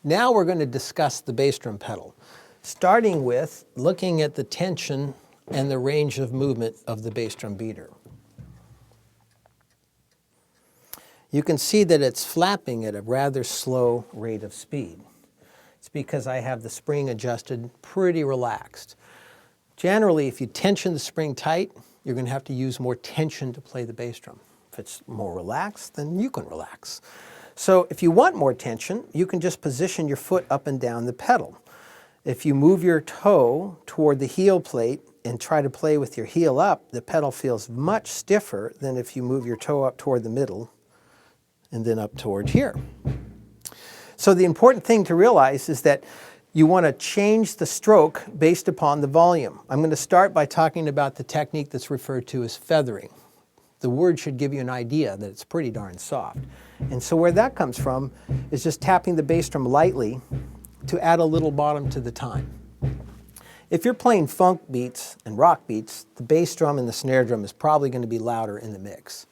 Now we're going to discuss the bass drum pedal, starting with looking at the tension and the range of movement of the bass drum beater. You can see that it's flapping at a rather slow rate of speed. It's because I have the spring adjusted pretty relaxed. Generally, if you tension the spring tight, you're going to have to use more tension to play the bass drum. If it's more relaxed, then you can relax. So if you want more tension, you can just position your foot up and down the pedal. If you move your toe toward the heel plate and try to play with your heel up, the pedal feels much stiffer than if you move your toe up toward the middle and then up toward here. So the important thing to realize is that you want to change the stroke based upon the volume. I'm going to start by talking about the technique that's referred to as feathering. The word should give you an idea that it's pretty darn soft. And so where that comes from is just tapping the bass drum lightly to add a little bottom to the time. If you're playing funk beats and rock beats, the bass drum and the snare drum is probably going to be louder in the mix.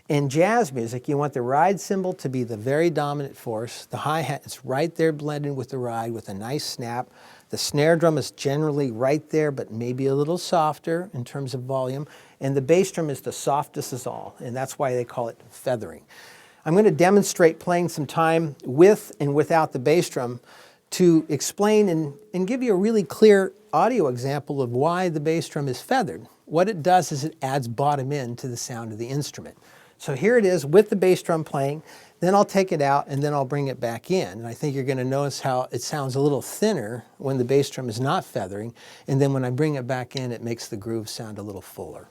In jazz music, you want the ride cymbal to be the very dominant force. The hi-hat is right there blended with the ride with a nice snap. The snare drum is generally right there, but maybe a little softer in terms of volume. And the bass drum is the softest of all, and that's why they call it feathering. I'm going to demonstrate playing some time with and without the bass drum to explain and give you a really clear audio example of why the bass drum is feathered. What it does is it adds bottom end to the sound of the instrument. So here it is with the bass drum playing, then I'll take it out and then I'll bring it back in. And I think you're going to notice how it sounds a little thinner when the bass drum is not feathering, and then when I bring it back in, it makes the groove sound a little fuller.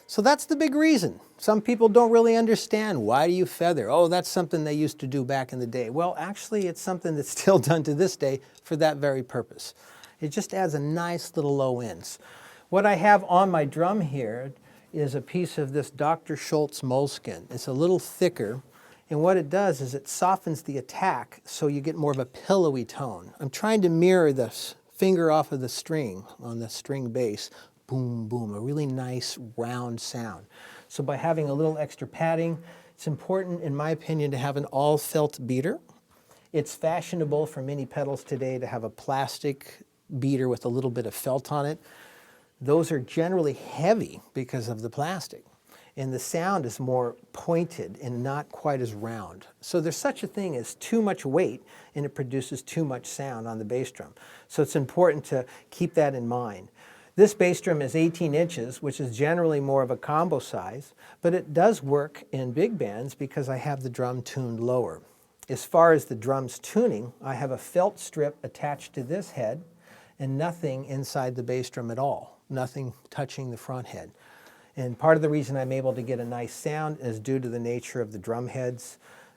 So that's the big reason. Some people don't really understand, why do you feather? Oh, that's something they used to do back in the day. Well, actually, it's something that's still done to this day for that very purpose. It just adds a nice little low ends. What I have on my drum here is a piece of this Dr. Schultz moleskin. It's a little thicker, and what it does is it softens the attack so you get more of a pillowy tone. I'm trying to mirror the finger off of the string on the string bass. Boom, boom, a really nice round sound. So by having a little extra padding, it's important, in my opinion, to have an all felt beater. It's fashionable for many pedals today to have a plastic beater with a little bit of felt on it. Those are generally heavy because of the plastic, and the sound is more pointed and not quite as round. So there's such a thing as too much weight, and it produces too much sound on the bass drum. So it's important to keep that in mind. This bass drum is 18 inches, which is generally more of a combo size, but it does work in big bands because I have the drum tuned lower. As far as the drum's tuning, I have a felt strip attached to this head and nothing inside the bass drum at all, nothing touching the front head. And part of the reason I'm able to get a nice sound is due to the nature of the drum heads,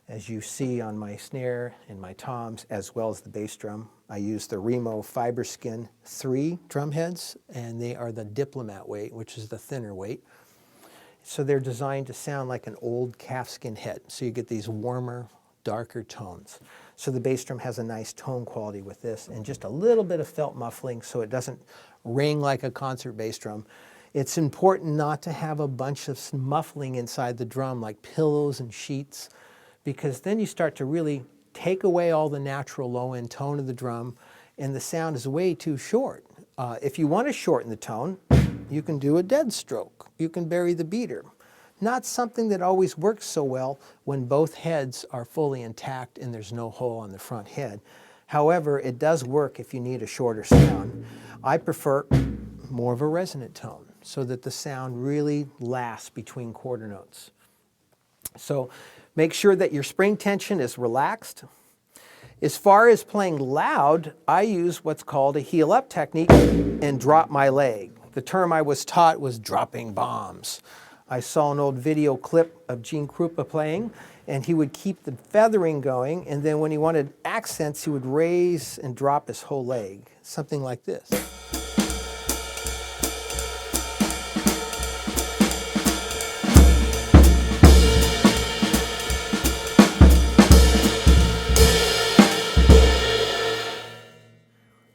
as you see on my snare and my toms, as well as the bass drum. I use the Remo Fiberskin 3 drum heads, and they are the Diplomat weight, which is the thinner weight. So they're designed to sound like an old calfskin head. So you get these warmer, darker tones. So the bass drum has a nice tone quality with this, and just a little bit of felt muffling so it doesn't ring like a concert bass drum. It's important not to have a bunch of muffling inside the drum, like pillows and sheets, because then you start to really take away all the natural low-end tone of the drum, and the sound is way too short. If you want to shorten the tone, you can do a dead stroke. You can bury the beater. Not something that always works so well when both heads are fully intact and there's no hole on the front head. However, it does work if you need a shorter sound. I prefer more of a resonant tone so that the sound really lasts between quarter notes. So make sure that your spring tension is relaxed. As far as playing loud, I use what's called a heel up technique and drop my leg. The term I was taught was dropping bombs. I saw an old video clip of Gene Krupa playing, and he would keep the feathering going, and then when he wanted accents, he would raise and drop his whole leg, something like this.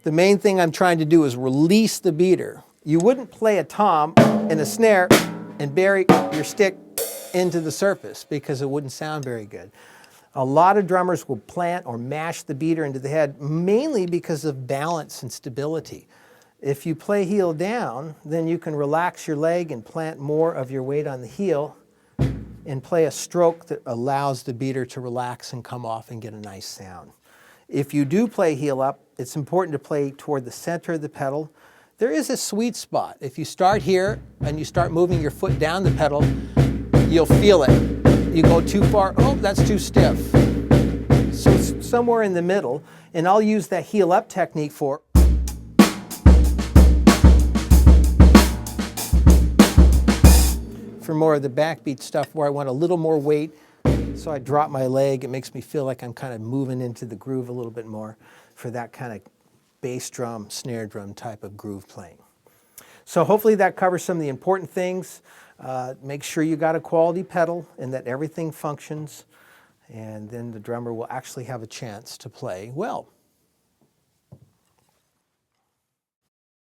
The main thing I'm trying to do is release the beater. You wouldn't play a tom and a snare and bury your stick into the surface because it wouldn't sound very good. A lot of drummers will plant or mash the beater into the head, mainly because of balance and stability. If you play heel down, then you can relax your leg and plant more of your weight on the heel and play a stroke that allows the beater to relax and come off and get a nice sound. If you do play heel up, it's important to play toward the center of the pedal. There is a sweet spot. If you start here and you start moving your foot down the pedal, you'll feel it. You go too far, oh, that's too stiff. So it's somewhere in the middle, and I'll use that heel up technique for more of the backbeat stuff where I want a little more weight. So I drop my leg. It makes me feel like I'm kind of moving into the groove a little bit more for that kind of bass drum, snare drum type of groove playing. So hopefully that covers some of the important things. Make sure you got a quality pedal and that everything functions, and then the drummer will actually have a chance to play well.